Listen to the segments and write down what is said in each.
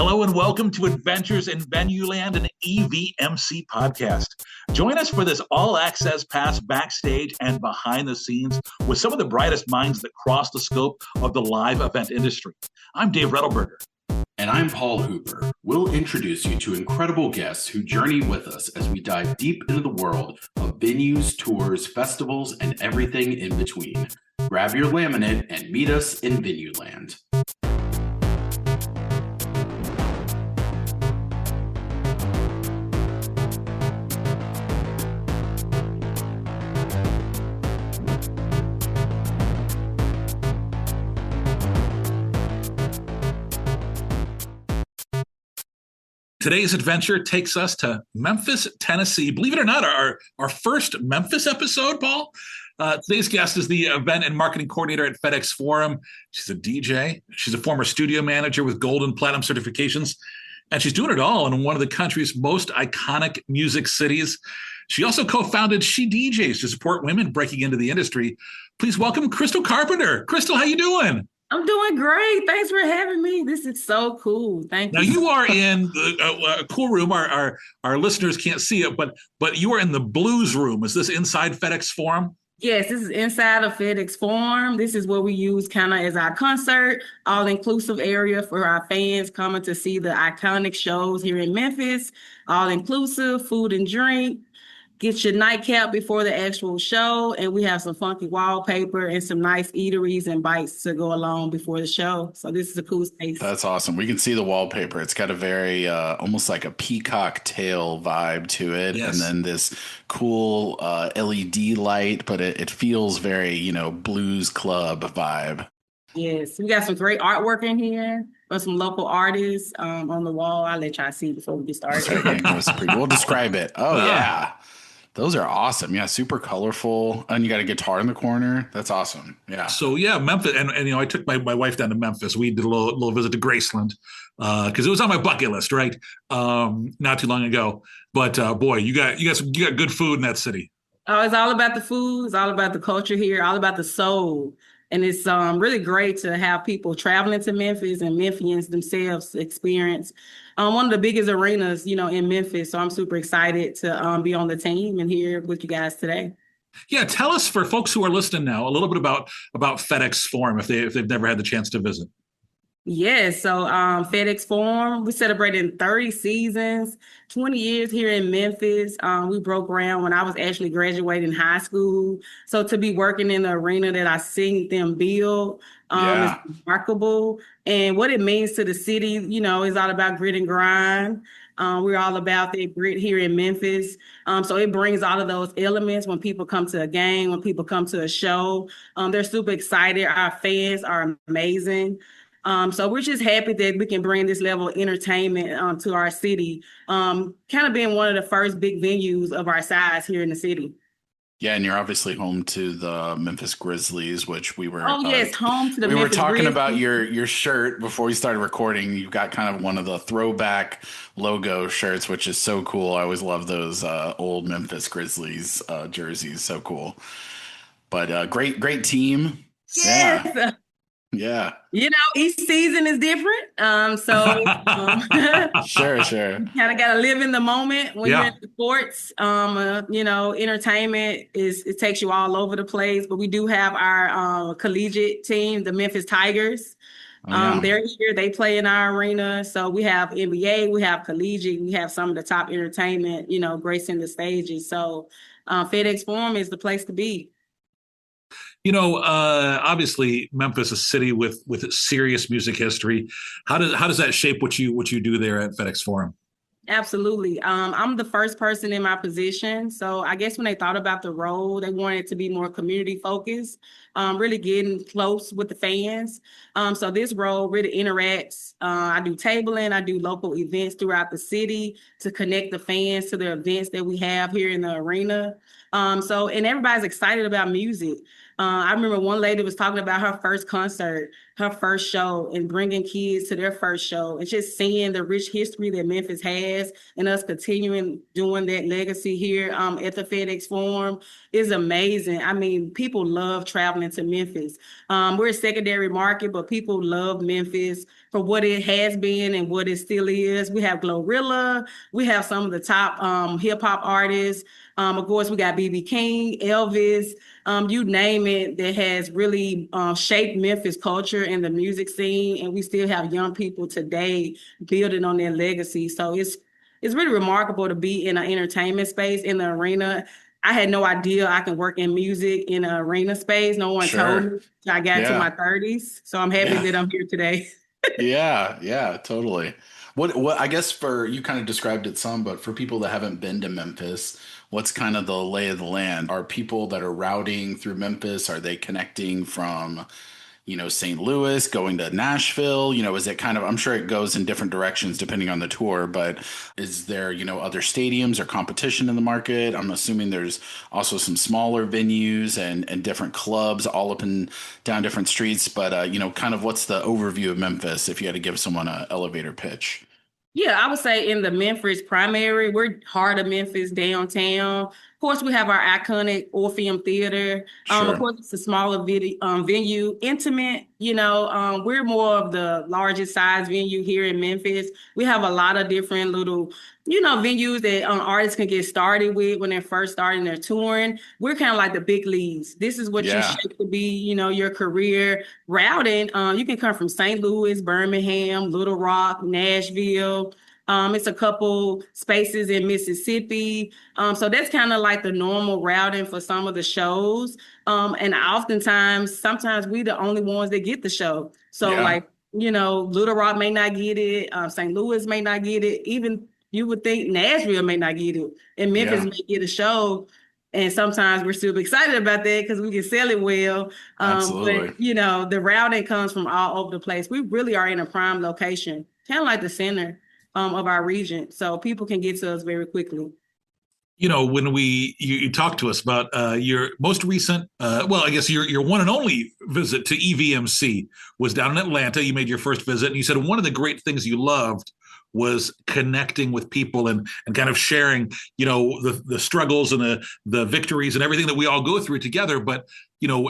Hello and welcome to Adventures in Venueland, an EVMC podcast. Join us for this all-access pass backstage and behind the scenes with some of the brightest minds that cross the scope of the live event industry. I'm Dave Rettelberger. And I'm Paul Hooper. We'll introduce you to incredible guests who journey with us as we dive deep into the world of venues, tours, festivals, and everything in between. Grab your laminate and meet us in Venueland. Today's adventure takes us to Memphis, Tennessee. Believe it or not, our first Memphis episode, Paul. Today's guest is the event and marketing coordinator at FedEx Forum. She's a DJ. She's a former studio manager with gold and platinum certifications. And she's doing it all in one of the country's most iconic music cities. She also co-founded She DJs to support women breaking into the industry. Please welcome Crystal Carpenter. Crystal, how you doing? I'm doing great. Thanks for having me. This is so cool. Thank you. Now you are in a cool room. Our listeners can't see it, but you are in the blues room. Is this inside FedEx Forum? Yes, this is inside of FedEx Forum. This is what we use kind of as our concert, all-inclusive area for our fans coming to see the iconic shows here in Memphis. All-inclusive, food and drink. Get your nightcap before the actual show, and we have some funky wallpaper and some nice eateries and bites to go along before the show. So this is a cool space. That's awesome. We can see the wallpaper. It's got a very almost like a peacock tail vibe to it, yes. And then this cool LED light, but it feels very, blues club vibe. Yes, we got some great artwork in here. Or some local artists on the wall. I'll let y'all see before we get started. We'll describe it. Oh, yeah. Those are awesome. Yeah, super colorful. And you got a guitar in the corner. That's awesome. Yeah. So, yeah, Memphis. And I took my wife down to Memphis. We did a little visit to Graceland because it was on my bucket list, right? Not too long ago. But, boy, you got good food in that city. Oh, it's all about the food. It's all about the culture here, all about the soul. And it's really great to have people traveling to Memphis and Memphians themselves experience one of the biggest arenas, in Memphis. So I'm super excited to be on the team and here with you guys today. Yeah, tell us, for folks who are listening now, a little bit about FedEx Forum if they've never had the chance to visit. Yes, so FedEx Forum, we celebrated 30 seasons, 20 years here in Memphis. We broke ground when I was actually graduating high school. So to be working in the arena that I seen them build is remarkable. And what it means to the city, is all about grit and grind. We're all about that grit here in Memphis. So it brings all of those elements when people come to a game, when people come to a show. They're super excited. Our fans are amazing. So we're just happy that we can bring this level of entertainment to our city, kind of being one of the first big venues of our size here in the city. Yeah, and you're obviously home to the Memphis Grizzlies, which we were. Oh yes, home to the. We Memphis were talking Grizzlies. about your shirt before we started recording. You've got kind of one of the throwback logo shirts, which is so cool. I always love those old Memphis Grizzlies jerseys. So cool. But great team. Yes. Yeah. Yeah. Each season is different. Sure. Kind of got to live in the moment when you're in sports. Entertainment it takes you all over the place. But we do have our collegiate team, the Memphis Tigers. They're here. They play in our arena. So we have NBA, we have collegiate, we have some of the top entertainment, gracing the stages. So FedEx Forum is the place to be. Obviously Memphis is a city with serious music history. How does that shape what you do there at FedEx Forum? Absolutely. I'm the first person in my position. So I guess when they thought about the role, they wanted it to be more community focused, really getting close with the fans. So this role really interacts. I do tabling, I do local events throughout the city to connect the fans to the events that we have here in the arena. And everybody's excited about music. I remember one lady was talking about her first concert. her first show and bringing kids to their first show and just seeing the rich history that Memphis has and us continuing doing that legacy here at the FedEx Forum is amazing. I mean, people love traveling to Memphis. We're a secondary market, but people love Memphis for what it has been and what it still is. We have Glorilla. We have some of the top hip hop artists. Of course, we got BB King, Elvis, you name it, that has really shaped Memphis culture and the music scene. And we still have young people today building on their legacy. So it's really remarkable to be in an entertainment space in the arena. I had no idea I can work in music in an arena space. No one told me. I got to my 30s. So I'm happy that I'm here today. Yeah, totally. What I guess for you kind of described it some, but for people that haven't been to Memphis, what's kind of the lay of the land? Are people that are routing through Memphis, are they connecting from, St. Louis, going to Nashville? Is it kind of, I'm sure it goes in different directions depending on the tour, but is there, other stadiums or competition in the market? I'm assuming there's also some smaller venues and different clubs all up and down different streets, but, kind of what's the overview of Memphis if you had to give someone an elevator pitch? Yeah, I would say in the Memphis primary, we're heart of Memphis, downtown. Of course, we have our iconic Orpheum Theater. Of course, it's a smaller venue, intimate. We're more of the largest size venue here in Memphis. We have a lot of different little, venues that artists can get started with when they're first starting their touring. We're kind of like the big leagues. This is what you shape to be, your career routing. You can come from St. Louis, Birmingham, Little Rock, Nashville. It's a couple spaces in Mississippi. So that's kind of like the normal routing for some of the shows. And sometimes we the only ones that get the show. So Little Rock may not get it. St. Louis may not get it. Even you would think Nashville may not get it. And Memphis may get a show. And sometimes we're super excited about that because we can sell it well. Absolutely. But, the routing comes from all over the place. We really are in a prime location, kind of like the center of our region. So people can get to us very quickly. When you talked to us about your most recent, I guess your one and only visit to EVMC was down in Atlanta. You made your first visit, and you said one of the great things you loved was connecting with people and kind of sharing, the struggles and the victories and everything that we all go through together. But,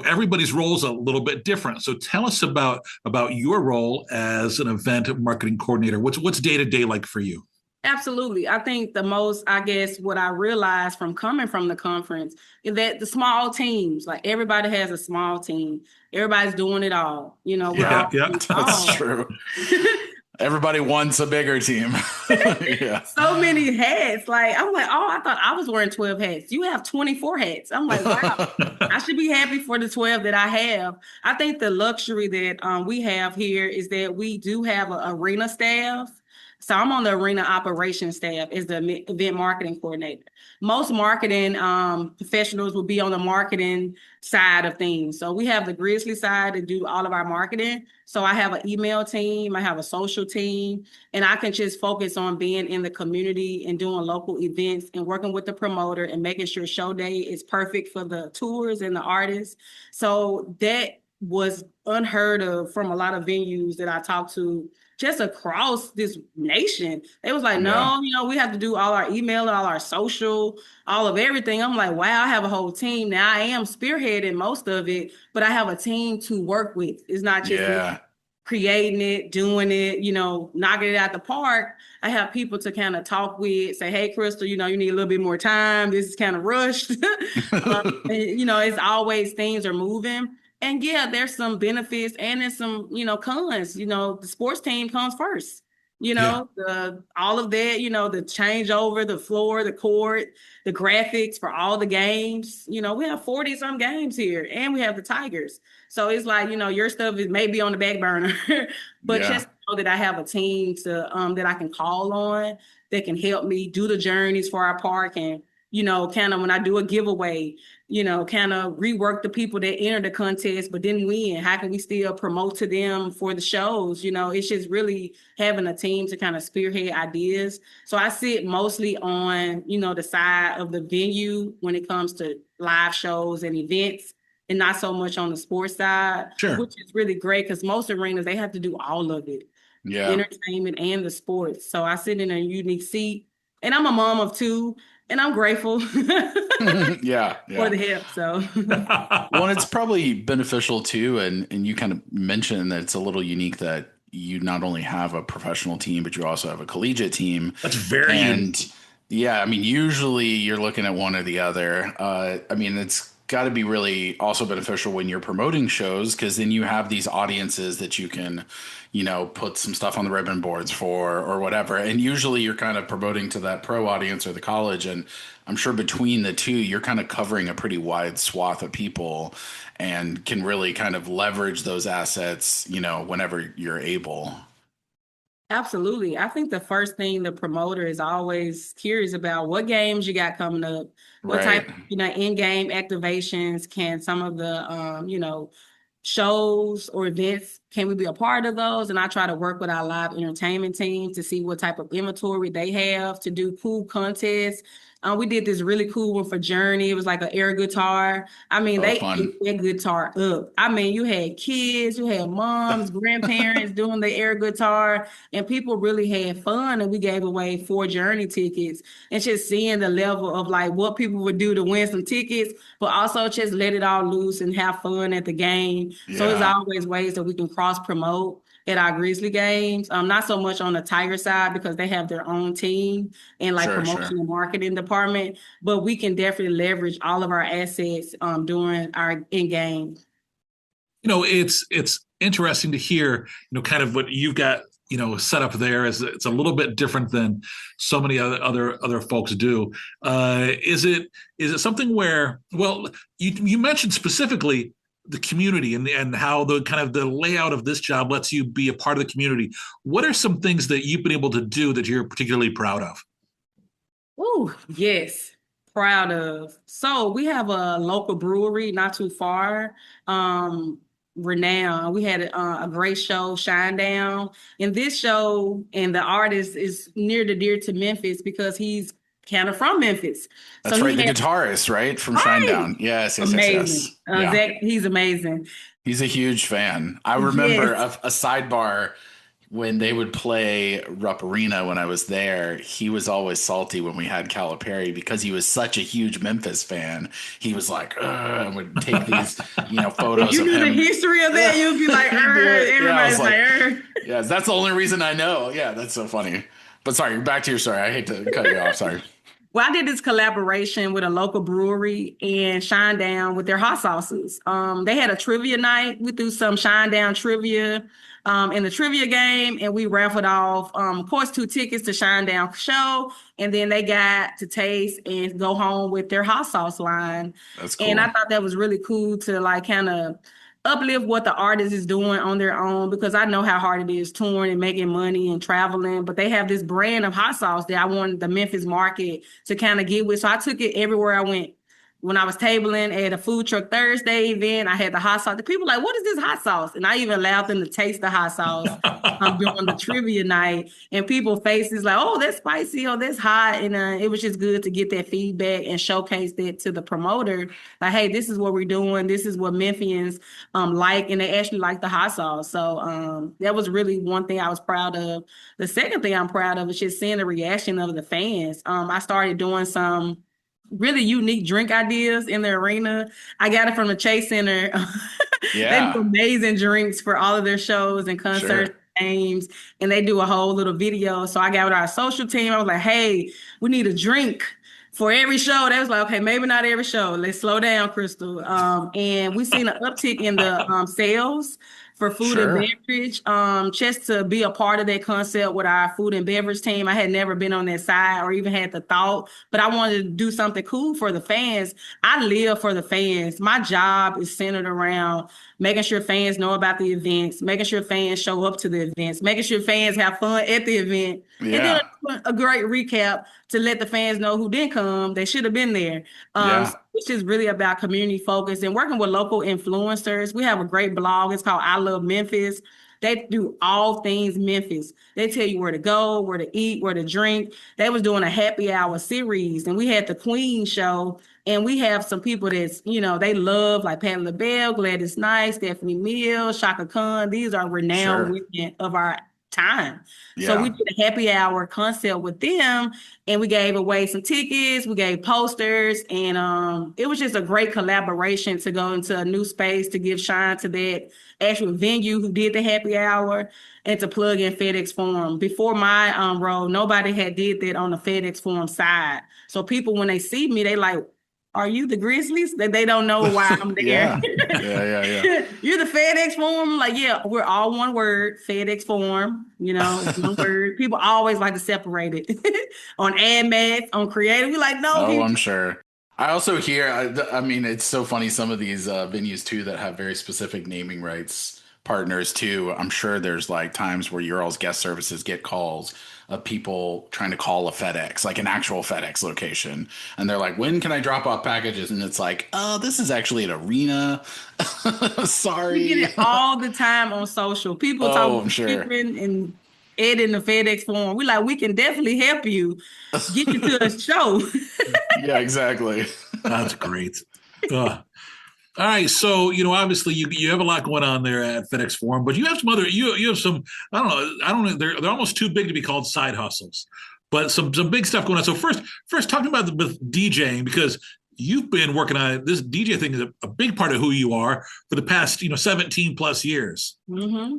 everybody's role is a little bit different. So tell us about your role as an event marketing coordinator. What's day-to-day like for you? Absolutely. I think what I realized from coming from the conference is that the small teams, like everybody has a small team. Everybody's doing it all. That's true. Everybody wants a bigger team. So many hats. I'm like, I thought I was wearing 12 hats. You have 24 hats. I'm like, wow, I should be happy for the 12 that I have. I think the luxury that we have here is that we do have an arena staff. So I'm on the arena operations staff as the event marketing coordinator. Most marketing professionals will be on the marketing side of things. So we have the Grizzly side to do all of our marketing. So I have an email team, I have a social team, and I can just focus on being in the community and doing local events and working with the promoter and making sure show day is perfect for the tours and the artists. So that was unheard of from a lot of venues that I talked to just across this nation. They was like, no, we have to do all our email, all our social, all of everything. I'm like, wow, I have a whole team. Now I am spearheading most of it, but I have a team to work with. It's not just me creating it, doing it, knocking it out the park. I have people to kind of talk with, say, hey, Crystal, you need a little bit more time. This is kind of rushed. It's always things are moving. And there's some benefits and there's some, cons. The sports team comes first. All of that, the changeover, the floor, the court, the graphics for all the games. We have 40 some games here and we have the Tigers. So it's like, your stuff is maybe on the back burner, but just know that I have a team that I can call on that can help me do the journeys for our park and, kind of when I do a giveaway, kind of rework the people that enter the contest, but then win. How can we still promote to them for the shows? It's just really having a team to kind of spearhead ideas. So I sit mostly on, the side of the venue when it comes to live shows and events. and not so much on the sports side, Sure. which is really great because most arenas, they have to do all of it, Yeah. entertainment and the sports. So I sit in a unique seat, and I'm a mom of two, and I'm grateful Yeah. for Yeah. the help. So Well, and it's probably beneficial too, and you kind of mentioned that it's a little unique that you not only have a professional team, but you also have a collegiate team. That's very And unique. yeah, I mean, usually you're looking at one or the other. I mean, it's got to be really also beneficial when you're promoting shows because then you have these audiences that you can, put some stuff on the ribbon boards for or whatever. And usually you're kind of promoting to that pro audience or the college. And I'm sure between the two, you're kind of covering a pretty wide swath of people and can really kind of leverage those assets, whenever you're able. absolutely. I think the first thing the promoter is always curious about what games you got coming up, what type Right. of, in-game activations can some of the shows or events, can we be a part of those? And I try to work with our live entertainment team to see what type of inventory they have to do cool contests. We did this really cool one for Journey. It was like an air guitar. I mean, Oh, they fun. ate that guitar up. I mean, you had kids, you had moms, grandparents doing the air guitar, and people really had fun. And we gave away 4 Journey tickets, and just seeing the level of like what people would do to win some tickets, but also just let it all loose and have fun at the game. So it's Yeah. always ways that we can cross promote at our Grizzly games. Not so much on the Tiger side because they have their own team and like Sure, promotion sure. and marketing department, but we can definitely leverage all of our assets during our in game. It's interesting to hear, kind of what you've got, set up there is it's a little bit different than so many other folks do. Is it something where, well, you mentioned specifically the community and how the kind of the layout of this job lets you be a part of the community. What are some things that you've been able to do that you're particularly proud of? Oh, yes. Proud of. So we have a local brewery not too far. Renowned. We had a great show, Shine Down. And this show and the artist is near to dear to Memphis because he's kind of from Memphis. So That's right. he The had guitarist, right? From right. Shinedown. Yes, yes, yes, Amazing. yes. Yeah. Zach, he's amazing. He's a huge fan. I remember Yes. a sidebar when they would play Rupp Arena when I was there. He was always salty when we had Calipari because he was such a huge Memphis fan. He was like, "Ugh," and would take these, If photos you of knew the him. history of that, you'd be like, He'd do it. Yeah, I was everybody's like, like, yeah, that's the only reason I know. Yeah, that's so funny. But sorry, back to your story. I hate to cut you off. Sorry. Well, I did this collaboration with a local brewery and Shine Down with their hot sauces. They had a trivia night. We threw some Shine Down trivia in the trivia game, and we raffled off, of course, 2 tickets to Shine Down show, and then they got to taste and go home with their hot sauce line. That's And I cool. thought that was really cool to like kind of uplift what the artist is doing on their own because I know how hard it is touring and making money and traveling, but they have this brand of hot sauce that I wanted the Memphis market to kind of get with. So I took it everywhere I went. When I was tabling at a food truck Thursday event, I had the hot sauce. The people were like, what is this hot sauce? And I even allowed them to taste the hot sauce during the trivia night. And people faces like, oh, that's spicy or that's hot. And it was just good to get that feedback and showcase that to the promoter. Like, hey, this is what we're doing. This is what Memphians like. And they actually like the hot sauce. So that was really one thing I was proud of. The second thing I'm proud of is just seeing the reaction of the fans. I started doing some really unique drink ideas in the arena. I got it from the Chase Center. They do Yeah, amazing drinks for all of their shows and concerts, sure. games, and they do a whole little video. So I got with our social team. I was like, hey, we need a drink for every show. They was like, okay, maybe not every show. Let's slow down, Crystal. And we seen an uptick in the sales for food and Sure. beverage, just to be a part of that concept with our food and beverage team. I had never been on that side or even had the thought, but I wanted to do something cool for the fans. I live for the fans. My job is centered around making sure fans know about the events, making sure fans show up to the events, making sure fans have fun at the event, and then Yeah. a great recap to let the fans know who didn't come. They should have been there. Yeah. So it's just really about community focus and working with local influencers. We have a great blog. It's called I Love Memphis. They do all things Memphis. They tell you where to go, where to eat, where to drink. They was doing a happy hour series, and we had the Queen show. And we have some people that's, they love, like Patti LaBelle, Gladys Knight, Stephanie Mills, Shaka Khan. These are renowned women of our time. Yeah. So we did a happy hour concept with them, and we gave away some tickets, we gave posters, and it was just a great collaboration to go into a new space to give shine to that actual venue who did the happy hour and to plug in FedEx Forum. Before my role, nobody had did that on the FedEx Forum side. So people, when they see me, they like, are you the Grizzlies? That they don't know why I'm there. Yeah. You're the FedEx Forum. Like, yeah, we're all one word, FedEx Forum, one word. People always like to separate it on AdMax, on Creative. We're like, no. Oh, I'm sure. I also hear, I mean, it's so funny. Some of these venues too, that have very specific naming rights partners too. I'm sure there's like times where your all's guest services get calls of people trying to call a FedEx, like an actual FedEx location. And they're like, when can I drop off packages? And it's like, oh, this is actually an arena. Sorry. We get it all the time on social. People talk I'm sure. And Ed in the FedEx Forum. We like, we can definitely help you get you to a show. Yeah, exactly. That's great. All right, so obviously you have a lot going on there at FedEx Forum, but you have some other you have some I don't know they're almost too big to be called side hustles, but some big stuff going on. So first talking about the DJing, because you've been working on it. This DJ thing is a big part of who you are for the past 17 plus years. Mm-hmm.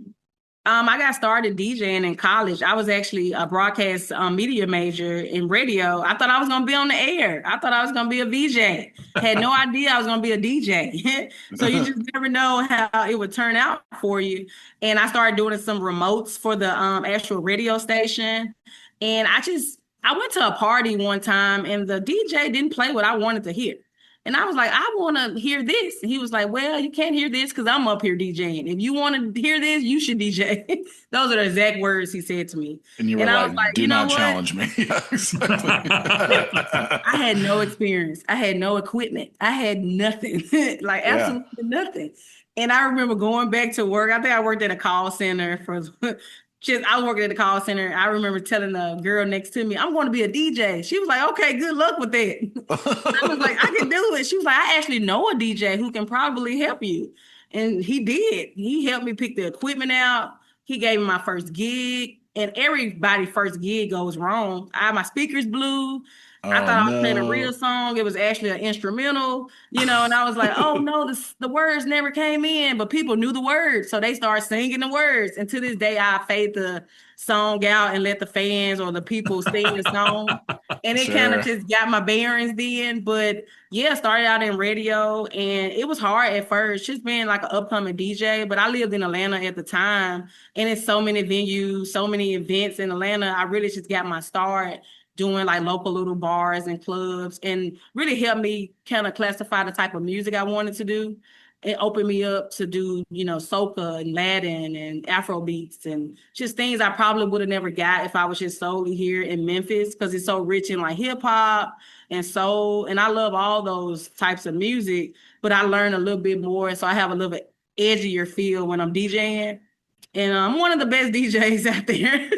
I got started DJing in college. I was actually a broadcast media major in radio. I thought I was going to be on the air. I thought I was going to be a VJ. Had no idea I was going to be a DJ. So you just never know how it would turn out for you. And I started doing some remotes for the actual radio station. And I went to a party one time and the DJ didn't play what I wanted to hear. And I was like, I want to hear this. And he was like, well, you can't hear this because I'm up here DJing. If you want to hear this, you should DJ. Those are the exact words he said to me. And you were like, do not challenge me. Yeah, exactly. I had no experience. I had no equipment. I had nothing, like absolutely nothing. And I remember going back to work. I think I worked at a call center for... I was working at the call center. I remember telling the girl next to me, I'm going to be a DJ. She was like, okay, good luck with that. I was like, I can do it. She was like, I actually know a DJ who can probably help you. And he did. He helped me pick the equipment out. He gave me my first gig. And everybody's first gig goes wrong. My speakers blew. I thought I was playing a real song. It was actually an instrumental, and I was like, oh no, the words never came in, but people knew the words. So they started singing the words. And to this day, I fade the song out and let the fans or the people sing the song. And it kind of just got my bearings then. But yeah, started out in radio and it was hard at first, just being like an upcoming DJ. But I lived in Atlanta at the time and it's so many venues, so many events in Atlanta. I really just got my start doing like local little bars and clubs and really helped me kind of classify the type of music I wanted to do. It opened me up to do, soca and Latin and Afro beats and just things I probably would have never got if I was just solely here in Memphis because it's so rich in like hip hop and soul. And I love all those types of music, but I learned a little bit more. So I have a little bit edgier feel when I'm DJing. And I'm one of the best DJs out there.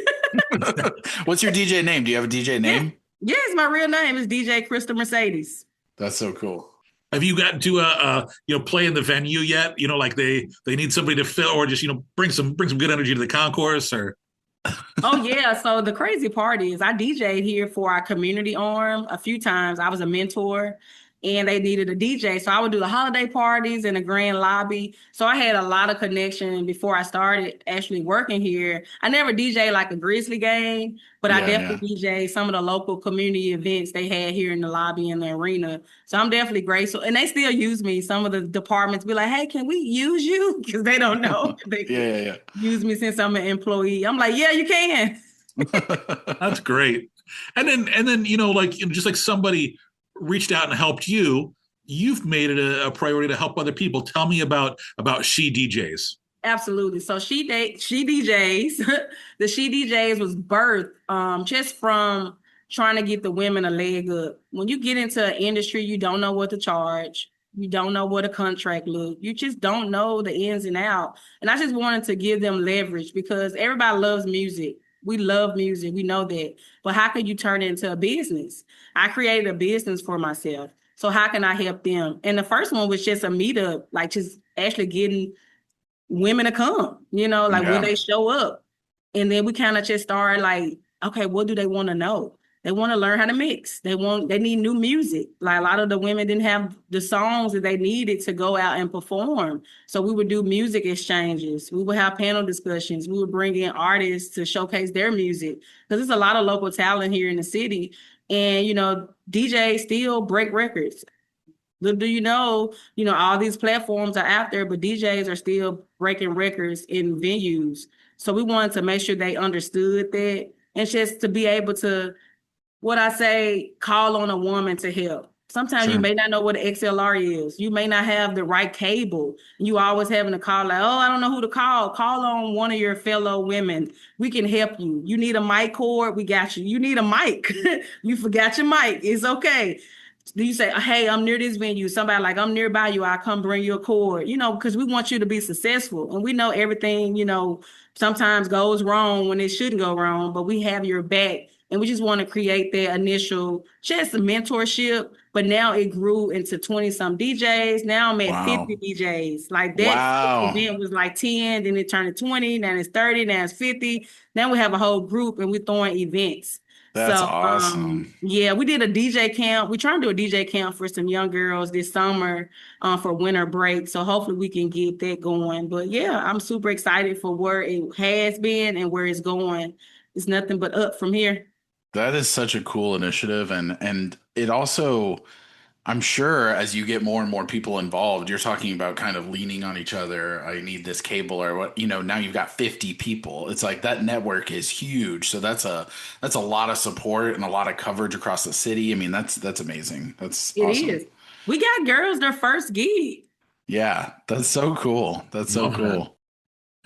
What's your DJ name? Do you have a DJ name? Yes, my real name is DJ Crystal Mercedes. That's so cool. Have you gotten to play in the venue yet? Like they need somebody to fill or just bring some good energy to the concourse or. Oh yeah. So the crazy part is I DJ'd here for our community arm a few times. I was a mentor. And they needed a DJ. So I would do the holiday parties in the grand lobby. So I had a lot of connection before I started actually working here. I never DJ like a Grizzly game, but I definitely DJ some of the local community events they had here in the lobby in the arena. So I'm definitely grateful. And they still use me. Some of the departments be like, hey, can we use you? Because they don't know. They use me since I'm an employee. I'm like, yeah, you can. That's great. And then just like somebody reached out and helped you've made it a priority to help other people. Tell me about She DJs. Absolutely. So She DJs, the She DJs was birthed just from trying to get the women a leg up. When you get into an industry, you don't know what to charge. You don't know what a contract look. You just don't know the ins and out. And I just wanted to give them leverage because everybody loves music. We love music. We know that. But how can you turn it into a business? I created a business for myself. So how can I help them? And the first one was just a meetup, like just actually getting women to come, like when they show up. And then we kind of just started like, okay, what do they want to know? They want to learn how to mix. They need new music. Like a lot of the women didn't have the songs that they needed to go out and perform. So we would do music exchanges. We would have panel discussions. We would bring in artists to showcase their music. Because there's a lot of local talent here in the city. And, DJs still break records. Little do you know, all these platforms are out there, but DJs are still breaking records in venues. So we wanted to make sure they understood that and just to be able to, what I say, call on a woman to help. Sometimes you may not know what an XLR is. You may not have the right cable. You always having to call like, oh, I don't know who to call. Call on one of your fellow women. We can help you. You need a mic cord? We got you. You need a mic. You forgot your mic. It's okay. Do you say, hey, I'm near this venue? Somebody like, I'm nearby you. I'll come bring you a cord, because we want you to be successful. And we know everything, sometimes goes wrong when it shouldn't go wrong, but we have your back. And we just want to create that initial just mentorship. But now it grew into 20-some DJs. Now I'm at 50 DJs. Like that event was like 10, then it turned to 20, now it's 30, now it's 50. Now we have a whole group and we're throwing events. That's awesome. Yeah, we did a DJ camp. We're trying to do a DJ camp for some young girls this summer for winter break. So hopefully we can get that going. But yeah, I'm super excited for where it has been and where it's going. It's nothing but up from here. That is such a cool initiative. And it also, I'm sure as you get more and more people involved, you're talking about kind of leaning on each other. I need this cable or what, now you've got 50 people. It's like that network is huge. So that's a lot of support and a lot of coverage across the city. I mean, that's amazing. That's awesome. It is. We got girls their first gig. Yeah, that's so cool. That's so cool.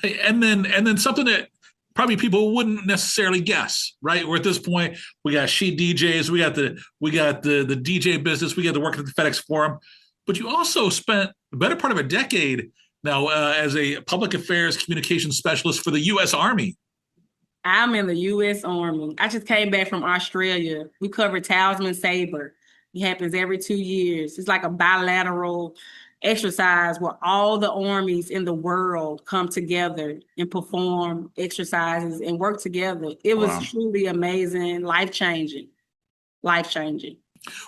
Hey, and then something that probably people wouldn't necessarily guess, right? We're at this point, we got sheet DJs, we got the DJ business, we got the work at the FedEx Forum, but you also spent the better part of a decade now as a public affairs communications specialist for the U.S. Army. I'm in the U.S. Army. I just came back from Australia. We covered Talisman Sabre. It happens every 2 years. It's like a bilateral exercise where all the armies in the world come together and perform exercises and work together. It was truly amazing, life-changing.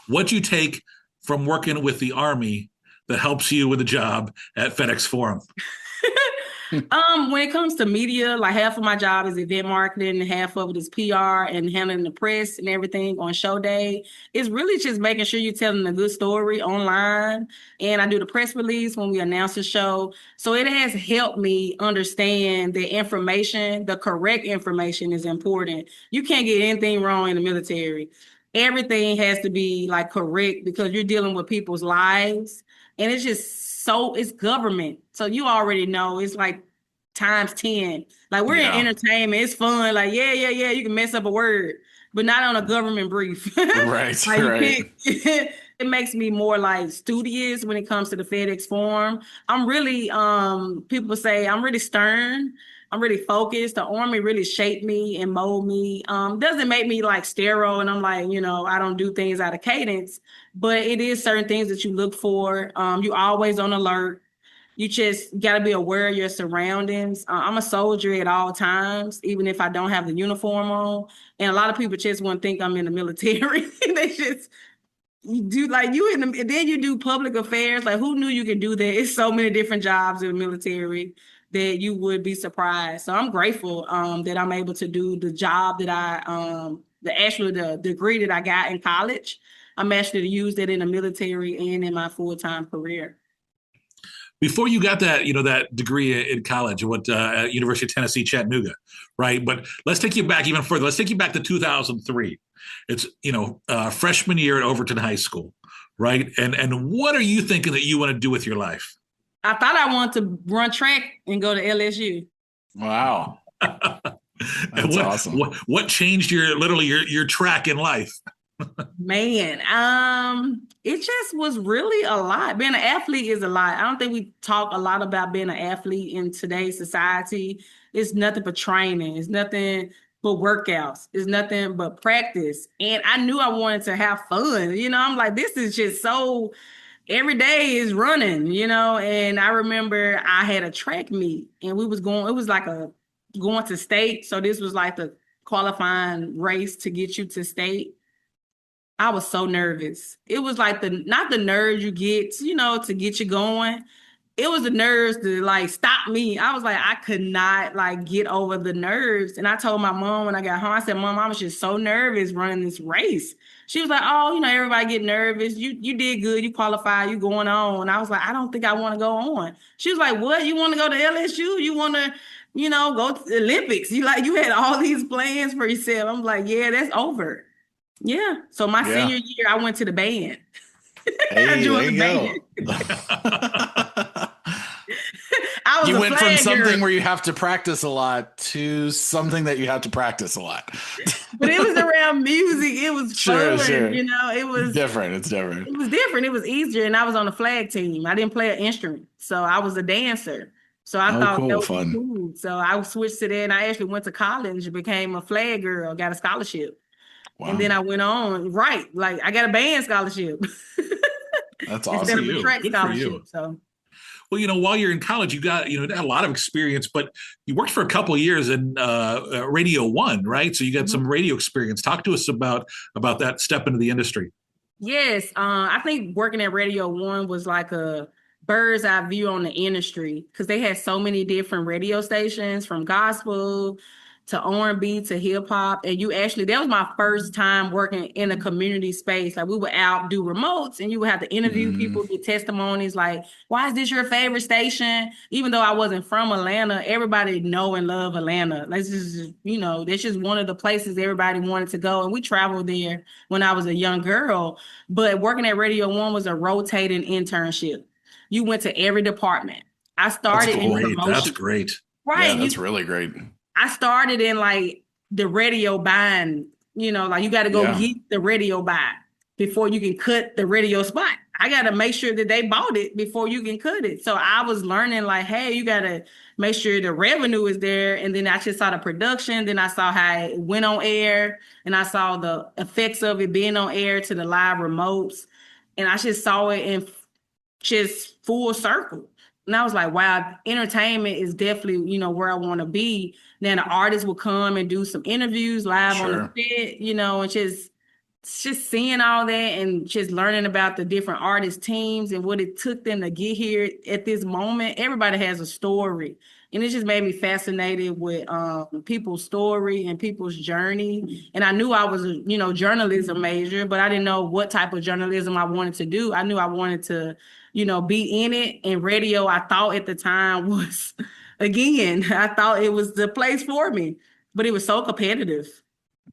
What'd you take from working with the Army that helps you with a job at FedEx Forum? When it comes to media, like half of my job is event marketing and half of it is PR and handling the press and everything on show day. It's really just making sure you're telling a good story online. And I do the press release when we announce the show. So it has helped me understand the information, the correct information is important. You can't get anything wrong in the military. Everything has to be like correct because you're dealing with people's lives. And it's just it's government. So you already know it's like times 10. Like we're in entertainment. It's fun. Like, yeah. You can mess up a word, but not on a government brief. Right. Like, right. It makes me more like studious when it comes to the FedEx Forum. I'm really, people say I'm really stern. I'm really focused. The Army really shaped me and mold me. Doesn't make me like sterile and I'm like, I don't do things out of cadence, but it is certain things that you look for. You always on alert. You just got to be aware of your surroundings. I'm a soldier at all times, even if I don't have the uniform on. And a lot of people just wouldn't think I'm in the military. They just, you do like you in the, and then you do public affairs. Like who knew you could do that? It's so many different jobs in the military that you would be surprised. So I'm grateful that I'm able to do the job that the degree that I got in college. I'm actually to use that in the military and in my full-time career. Before you got that, that degree in college, at University of Tennessee, Chattanooga, right? But let's take you back even further. Let's take you back to 2003. It's, freshman year at Overton High School, right? And what are you thinking that you want to do with your life? I thought I wanted to run track and go to LSU. Wow. That's awesome. What changed your track in life? Man, It just was really a lot. Being an athlete is a lot. I don't think we talk a lot about being an athlete in today's society. It's nothing but training. It's nothing but workouts. It's nothing but practice. And I knew I wanted to have fun. I'm like, this is just so every day is running, and I remember I had a track meet and we was going, it was like going to state. So this was like the qualifying race to get you to state. I was so nervous. It was like not the nerves you get, to get you going. It was the nerves to like stop me. I was like, I could not like get over the nerves. And I told my mom when I got home, I said, Mom, I was just so nervous running this race. She was like, oh, everybody get nervous. You did good. You qualified. You going on. And I was like, I don't think I want to go on. She was like, what? You want to go to LSU? You want to, go to the Olympics? You had all these plans for yourself. I'm like, yeah, that's over. Yeah. So my senior year, I went to the band. Hey, I joined the band. You went from something where you have to practice a lot to something that you have to practice a lot. But it was around music. It was fun. Sure. It was different. It's different. It was different. It was easier. And I was on the flag team. I didn't play an instrument. So I was a dancer. So I thought that was cool. So I switched to that. And I actually went to college, became a flag girl, got a scholarship. Wow. And then I went on, like I got a band scholarship. That's awesome. Instead of a track scholarship. So. Well, while you're in college, you got a lot of experience, but you worked for a couple of years in Radio One, right? So you got some radio experience. Talk to us about that step into the industry. Yes, I think working at Radio One was like a bird's eye view on the industry because they had so many different radio stations from gospel to R&B to hip hop. And that was my first time working in a community space. Like we would out do remotes and you would have to interview people, get testimonies like, why is this your favorite station? Even though I wasn't from Atlanta, everybody know and love Atlanta. That's just, that's just one of the places everybody wanted to go. And we traveled there when I was a young girl. But working at Radio One was a rotating internship. You went to every department. I started in promotion. That's great. Right. Yeah, that's really great. I started in like the radio buying, like you got to go get the radio buy before you can cut the radio spot. I got to make sure that they bought it before you can cut it. So I was learning like, hey, you got to make sure the revenue is there. And then I just saw the production. Then I saw how it went on air and I saw the effects of it being on air to the live remotes. And I just saw it in just full circle. And I was like, wow, entertainment is definitely, where I want to be. Then the artists will come and do some interviews live on the set, and just seeing all that and just learning about the different artist teams and what it took them to get here at this moment. Everybody has a story. And it just made me fascinated with people's story and people's journey. And I knew I was a, journalism major, but I didn't know what type of journalism I wanted to do. I knew I wanted to, be in it. And radio, I thought at the time was, again, I thought it was the place for me. But it was so competitive.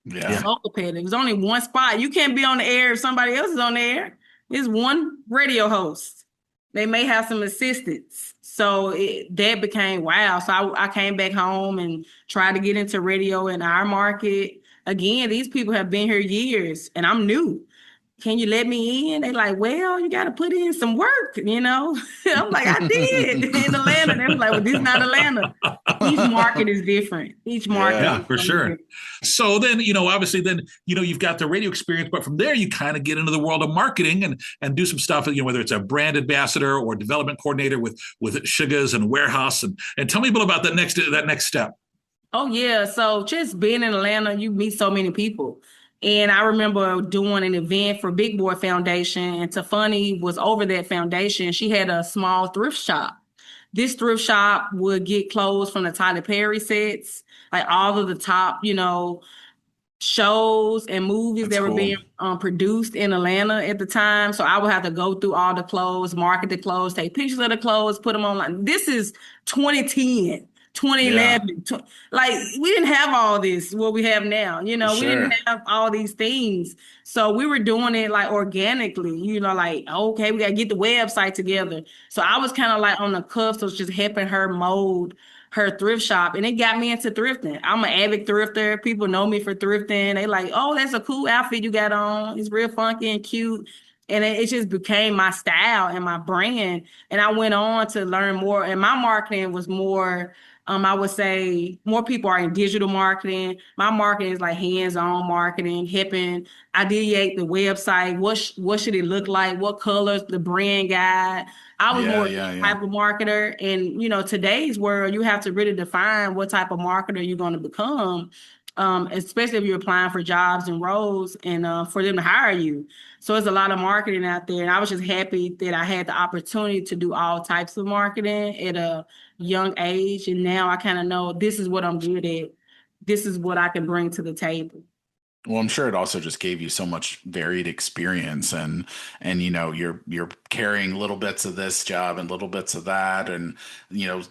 Yeah. So competitive. There's only one spot. You can't be on the air if somebody else is on the air. There's one radio host. They may have some assistants. So that became wow. So I came back home and tried to get into radio in our market. Again, these people have been here years and I'm new. Can you let me in? They like, well, you got to put in some work, I'm like, I did in Atlanta. They was like, well, this is not Atlanta. Each market is different. Each market. Yeah, for sure. Different. So then, obviously then, you've got the radio experience, but from there you kind of get into the world of marketing and do some stuff, whether it's a brand ambassador or development coordinator with Sugas and Warehouse. And tell me a little about that next step. Oh, yeah. So just being in Atlanta, you meet so many people. And I remember doing an event for Big Boy Foundation, and Tafani was over that foundation. She had a small thrift shop. This thrift shop would get clothes from the Tyler Perry sets, like all of the top, shows and movies that were being produced in Atlanta at the time. So I would have to go through all the clothes, market the clothes, take pictures of the clothes, put them online. This is 2010. 2011, like we didn't have all this, what we have now, we didn't have all these things. So we were doing it like organically, like, okay, we got to get the website together. So I was kind of like on the cusp of just helping her mold her thrift shop. And it got me into thrifting. I'm an avid thrifter. People know me for thrifting. They like, oh, that's a cool outfit you got on. It's real funky and cute. And it just became my style and my brand. And I went on to learn more. And my marketing was more, I would say more people are in digital marketing. My marketing is like hands-on marketing, helping ideate the website. What should it look like? What colors? The brand guide. I was Yeah, more yeah, that yeah. type of marketer. And today's world, you have to really define what type of marketer you're going to become. Especially if you're applying for jobs and roles and for them to hire you. So there's a lot of marketing out there. And I was just happy that I had the opportunity to do all types of marketing at a young age. And now I kind of know this is what I'm good at. This is what I can bring to the table. Well, I'm sure it also just gave you so much varied experience, and you're carrying little bits of this job and little bits of that, and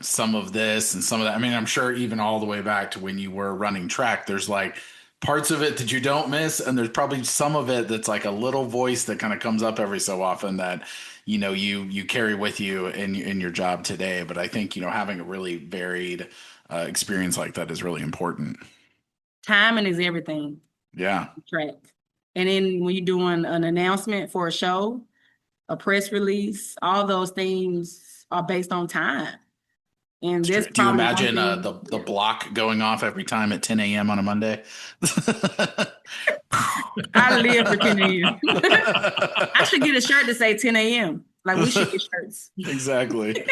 some of this and some of that. I mean, I'm sure even all the way back to when you were running track, there's like parts of it that you don't miss, and there's probably some of it that's like a little voice that kind of comes up every so often that you carry with you in your job today. But I think having a really varied experience like that is really important. Timing is everything. Yeah. Track. And then when you're doing an announcement for a show, a press release, all those things are based on time. And It's true. that's Do you probably one imagine thing. the block going off every time at 10 a.m. on a Monday? I live for 10 a.m. I should get a shirt to say 10 a.m. Like we should get shirts. Exactly.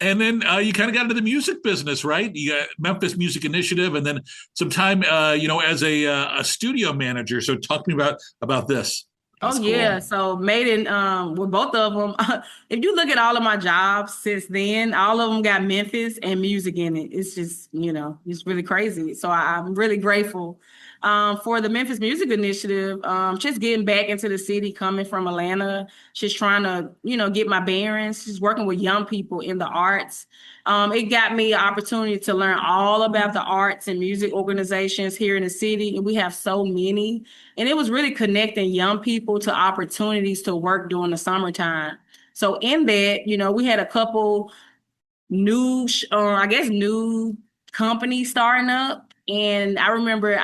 And then you kind of got into the music business, right? You got Memphis Music Initiative, and then some time, as a studio manager. So talk to me about this. Oh That's yeah, cool. so made in with both of them. If you look at all of my jobs since then, all of them got Memphis and music in it. It's just it's really crazy. So I'm really grateful for the Memphis Music Initiative. Just getting back into the city, coming from Atlanta, just trying to get my bearings. Just working with young people in the arts. It got me an opportunity to learn all about the arts and music organizations here in the city, and we have so many. And it was really connecting young people to opportunities to work during the summertime. So in that, we had a couple new companies starting up. And I remember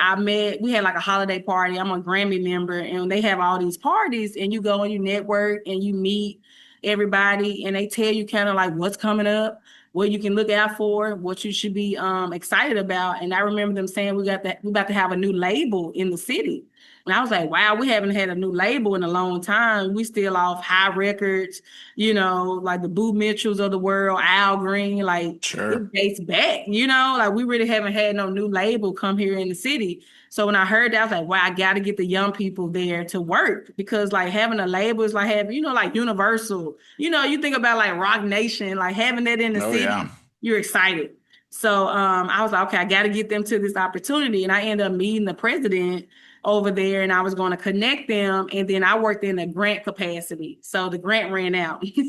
we had like a holiday party. I'm a Grammy member, and they have all these parties, and you go and you network and you meet everybody, and they tell you kind of like what's coming up, what you can look out for, what you should be excited about. And I remember them saying we about to have a new label in the city. And I was like, wow, we haven't had a new label in a long time. We still off High Records, like the Boo Mitchells of the world, Al Green, like Sure. it dates back, like we really haven't had no new label come here in the city. So when I heard that, I was like, wow, I got to get the young people there to work, because like having a label is like having, like Universal, you think about like Rock Nation, like having that in the Oh city, yeah. you're excited. So I was like, okay, I got to get them to this opportunity. And I ended up meeting the president over there, and I was going to connect them. And then I worked in a grant capacity. So the grant ran out. So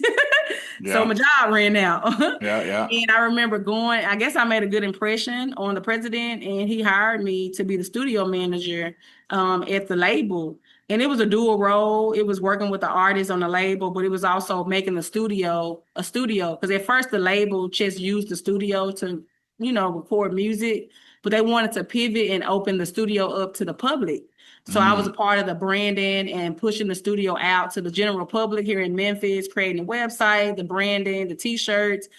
Yeah. my job ran out. Yeah. Yeah. And I remember I guess I made a good impression on the president, and he hired me to be the studio manager at the label. And it was a dual role. It was working with the artists on the label, but it was also making the studio a studio. Because at first the label just used the studio to, record music, but they wanted to pivot and open the studio up to the public. So I was a Mm. part of the branding and pushing the studio out to the general public here in Memphis, creating the website, the branding, the t-shirts,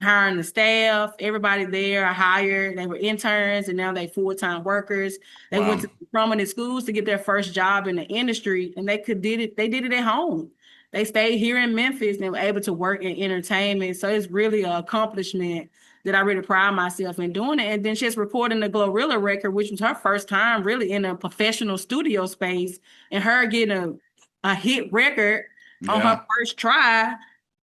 hiring the staff, everybody there I hired. They were interns and now they full-time workers. They went Wow. to prominent schools to get their first job in the industry, and they did it at home. They stayed here in Memphis and were able to work in entertainment. So it's really an accomplishment that I really pride myself in doing it. And then she's recording the Glorilla record, which was her first time really in a professional studio space, and her getting a hit record on her Yeah. first try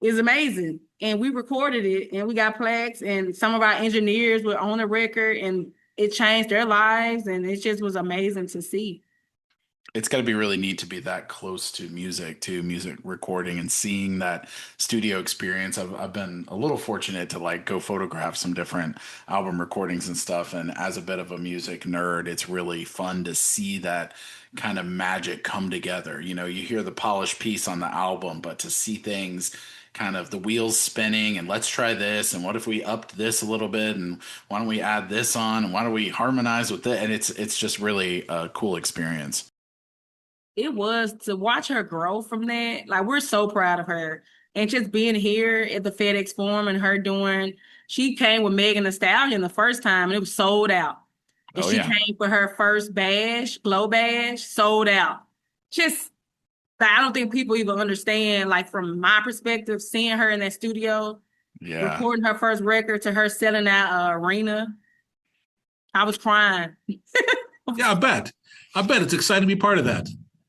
is amazing. And we recorded it and we got plaques, and some of our engineers were on the record, and it changed their lives, and it just was amazing to see. It's got to be really neat to be that close to music recording and seeing that studio experience. I've been a little fortunate to like go photograph some different album recordings and stuff. And as a bit of a music nerd, it's really fun to see that kind of magic come together. You hear the polished piece on the album, but to see things kind of the wheels spinning and let's try this, and what if we upped this a little bit, and why don't we add this on, and why don't we harmonize with it, and it's just really a cool experience. It was to watch her grow from that. Like, we're so proud of her. And just being here at the FedEx Forum and her doing, she came with Megan Thee Stallion the first time and it was sold out. And Oh she yeah. came for her first bash, Glow Bash, sold out. Just, I don't think people even understand, like, from my perspective, seeing her in that studio, Yeah. recording her first record to her selling out arena. I was crying. Yeah, I bet it's exciting to be part of that.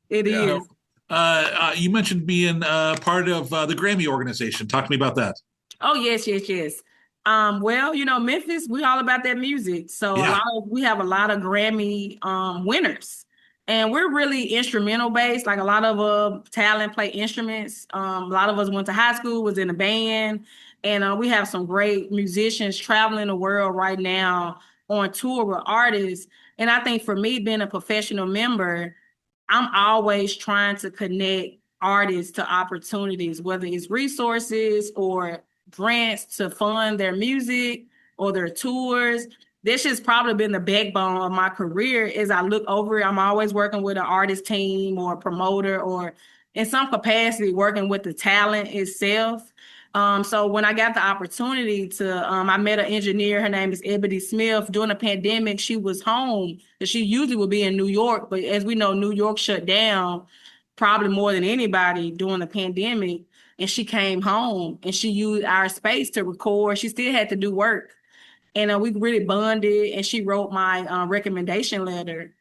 It Yeah. is. You mentioned being part of the Grammy organization. Talk to me about that. Oh, yes, yes, yes. Well, Memphis, we all about that music. So Yeah. we have a lot of Grammy winners. And we're really instrumental based. Like, a lot of talent play instruments. A lot of us went to high school, was in a band, and we have some great musicians traveling the world right now on tour with artists. And I think for me, being a professional member, I'm always trying to connect artists to opportunities, whether it's resources or grants to fund their music or their tours. This has probably been the backbone of my career. As I look over it, I'm always working with an artist team or a promoter, or in some capacity working with the talent itself. So when I got the opportunity to, I met an engineer. Her name is Ebony Smith. During the pandemic, she was home, because she usually would be in New York. But as we know, New York shut down probably more than anybody during the pandemic. And she came home and she used our space to record. She still had to do work. And we really bonded. And she wrote my recommendation letter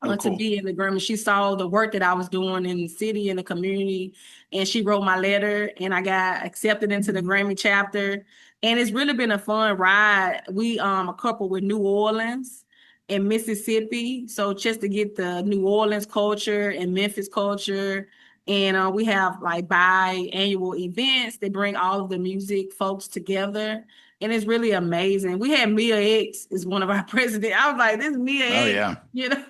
Oh, to cool. be in the Grammy. She saw the work that I was doing in the city, in the community, and she wrote my letter, and I got accepted into the Grammy chapter. And it's really been a fun ride. We a couple with New Orleans and Mississippi, so just to get the New Orleans culture and Memphis culture. And we have like biannual events that bring all of the music folks together. And it's really amazing. We had Mia X is one of our presidents. I was like, this is Mia Oh X, yeah. you know.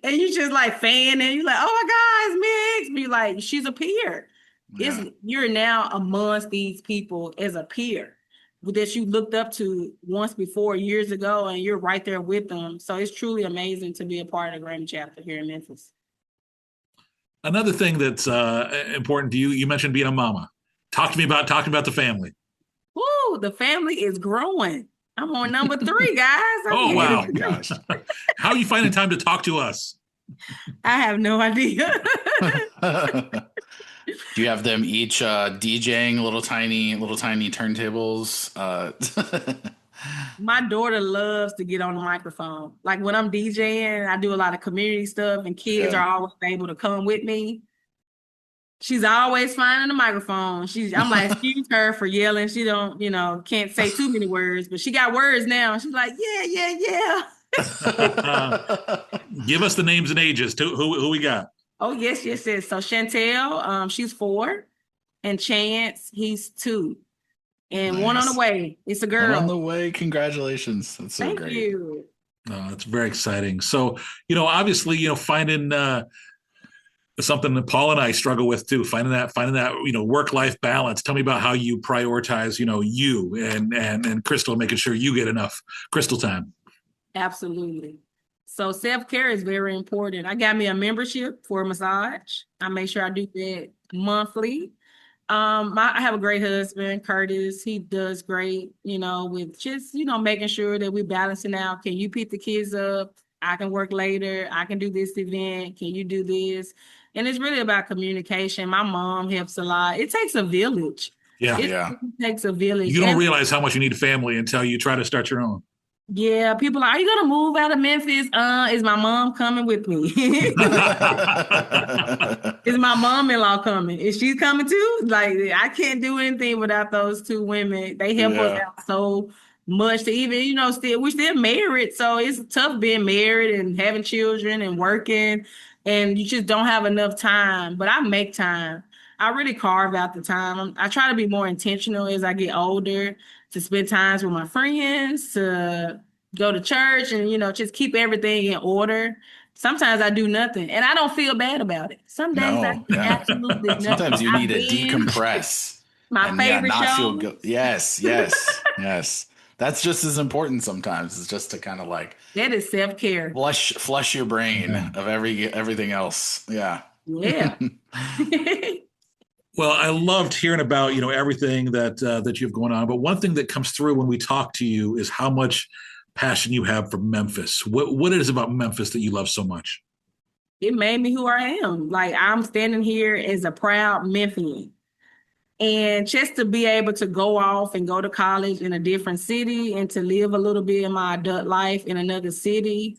And you just like fan, and you're like, oh my God, it's Mia X. Be like, she's a peer. Yeah. You're now amongst these people as a peer that you looked up to once before, years ago, and you're right there with them. So it's truly amazing to be a part of the Grammy chapter here in Memphis. Another thing that's important to you, you mentioned being a mama. Talk to me about talking about the family. Woo, the family is growing. I'm on number 3, guys. Oh, wow. Oh my gosh. How are you finding time to talk to us? I have no idea. Do you have them each DJing little tiny turntables? My daughter loves to get on the microphone. Like, when I'm DJing, I do a lot of community stuff, and kids Yeah. are always able to come with me. She's always finding the microphone. I'm like, excuse her for yelling. She don't, can't say too many words, but she got words now. She's like, yeah. Give us the names and ages. Who we got? Oh, yes. So Chantel, she's 4, and Chance, he's 2, and one on the Nice. way. It's a One girl. on the way. Congratulations. That's so Thank great. you. It's very exciting. So, obviously, finding something that Paul and I struggle with too, finding that work-life balance. Tell me about how you prioritize, you and Crystal, making sure you get enough Crystal time. Absolutely. So self-care is very important. I got me a membership for a massage. I make sure I do that monthly. I have a great husband, Curtis. He does great, with just, making sure that we're balancing out. Can you pick the kids up? I can work later. I can do this event. Can you do this? And it's really about communication. My mom helps a lot. It takes a village. Yeah. It takes a village. You don't realize how much you need family until you try to start your own. Yeah, people are you gonna move out of Memphis? Is my mom coming with me? Is my mom-in-law coming? Is she coming too? Like, I can't do anything without those 2 women. They help us out so much to even, we're still married. So it's tough being married and having children and working, and you just don't have enough time. But I make time. I really carve out the time. I try to be more intentional as I get older, to spend times with my friends, to go to church, and, just keep everything in order. Sometimes I do nothing, and I don't feel bad about it. Some days I do absolutely nothing. Sometimes you need to decompress. My favorite show. Yes. That's just as important sometimes. It's just to kind of like That is self-care. flush your brain of everything else. Yeah. Yeah. Well, I loved hearing about, everything that you have going on. But one thing that comes through when we talk to you is how much passion you have for Memphis. What it is about Memphis that you love so much? It made me who I am. Like, I'm standing here as a proud Memphian. And just to be able to go off and go to college in a different city and to live a little bit in my adult life in another city,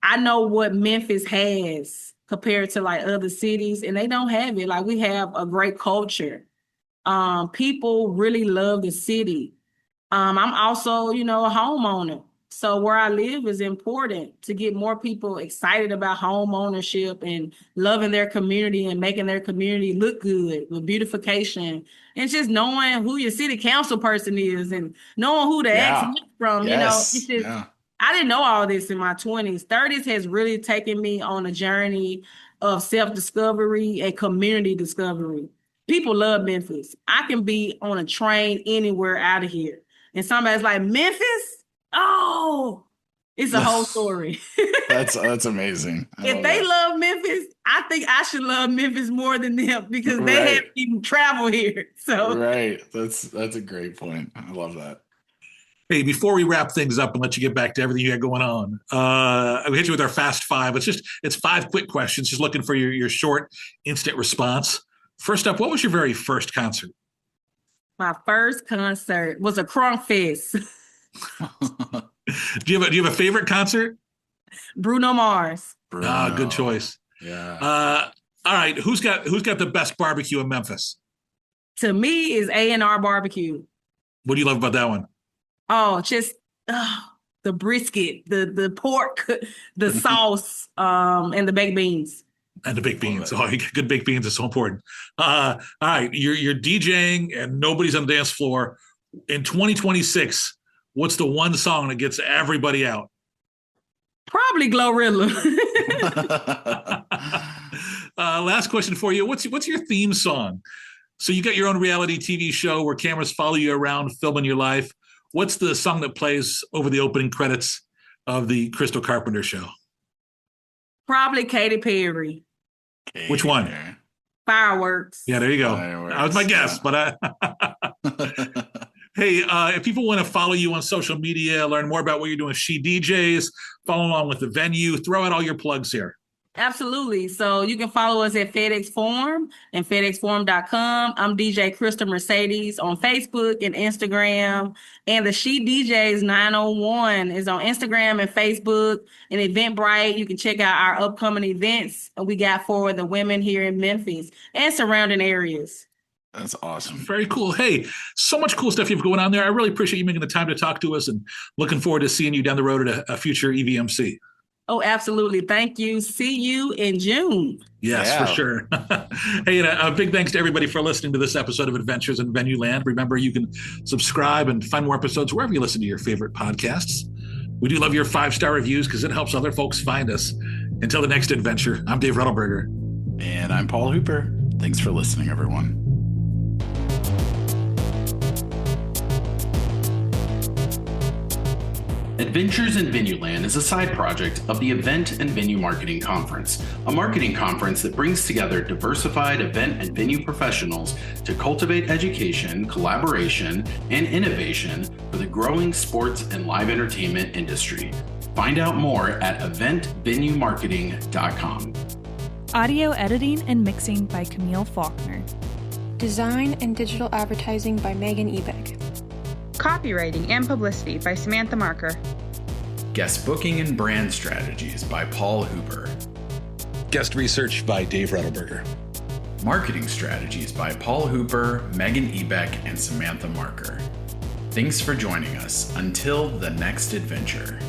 I know what Memphis has compared to like other cities, and they don't have it. Like, we have a great culture. People really love the city. I'm also, a homeowner. So where I live is important to get more people excited about home ownership and loving their community and making their community look good with beautification and just knowing who your city council person is and knowing who to ask from. Yes. It's just, I didn't know all this in my 20s. 30s has really taken me on a journey of self-discovery and community discovery. People love Memphis. I can be on a train anywhere out of here. And somebody's like, Memphis? Oh, it's a whole story. That's amazing. If they love Memphis, I think I should love Memphis more than them because they haven't even traveled here. So that's a great point. I love that. Hey, before we wrap things up and let you get back to everything you got going on, we hit you with our fast five. It's 5 quick questions, just looking for your short, instant response. First up, what was your very first concert? My first concert was a Crunk Fest. Do you have a favorite concert? Bruno Mars. Good choice. Yeah. All right. Who's got the best barbecue in Memphis? To me, is A&R Barbecue. What do you love about that one? Oh, just the brisket, the pork, the sauce, and the baked beans. And the baked beans. Oh, good baked beans is so important. All right. You're DJing and nobody's on the dance floor. In 2026, what's the one song that gets everybody out? Probably Glorilla. Last question for you. What's your theme song? So you got your own reality TV show where cameras follow you around filming your life. What's the song that plays over the opening credits of the Crystal Carpenter show? Probably Katy Perry. Which one? Fireworks. Yeah, there you go. Fireworks. That was my guess, but hey, if people want to follow you on social media, learn more about what you're doing with She DJs, follow along with the venue, throw out all your plugs here. Absolutely. So you can follow us at FedEx Forum and FedExForum.com. I'm DJ Crystal Mercedes on Facebook and Instagram. And the She DJs 901 is on Instagram and Facebook and Eventbrite. You can check out our upcoming events we got for the women here in Memphis and surrounding areas. That's awesome. Very cool. Hey, so much cool stuff you have going on there. I really appreciate you making the time to talk to us and looking forward to seeing you down the road at a future EVMC. Oh, absolutely. Thank you. See you in June. Yes, for sure. Hey, and a big thanks to everybody for listening to this episode of Adventures in Venueland. Remember, you can subscribe and find more episodes wherever you listen to your favorite podcasts. We do love your 5-star reviews because it helps other folks find us. Until the next adventure, I'm Dave Rettelberger. And I'm Paul Hooper. Thanks for listening, everyone. Adventures in Venueland is a side project of the Event and Venue Marketing Conference, a marketing conference that brings together diversified event and venue professionals to cultivate education, collaboration, and innovation for the growing sports and live entertainment industry. Find out more at eventvenuemarketing.com. Audio editing and mixing by Camille Faulkner. Design and digital advertising by Megan Ebeck. Copywriting and publicity by Samantha Marker. Guest booking and brand strategies by Paul Hooper. Guest research by Dave Rettelberger. Marketing strategies by Paul Hooper, Megan Ebeck, and Samantha Marker. Thanks for joining us. Until the next adventure.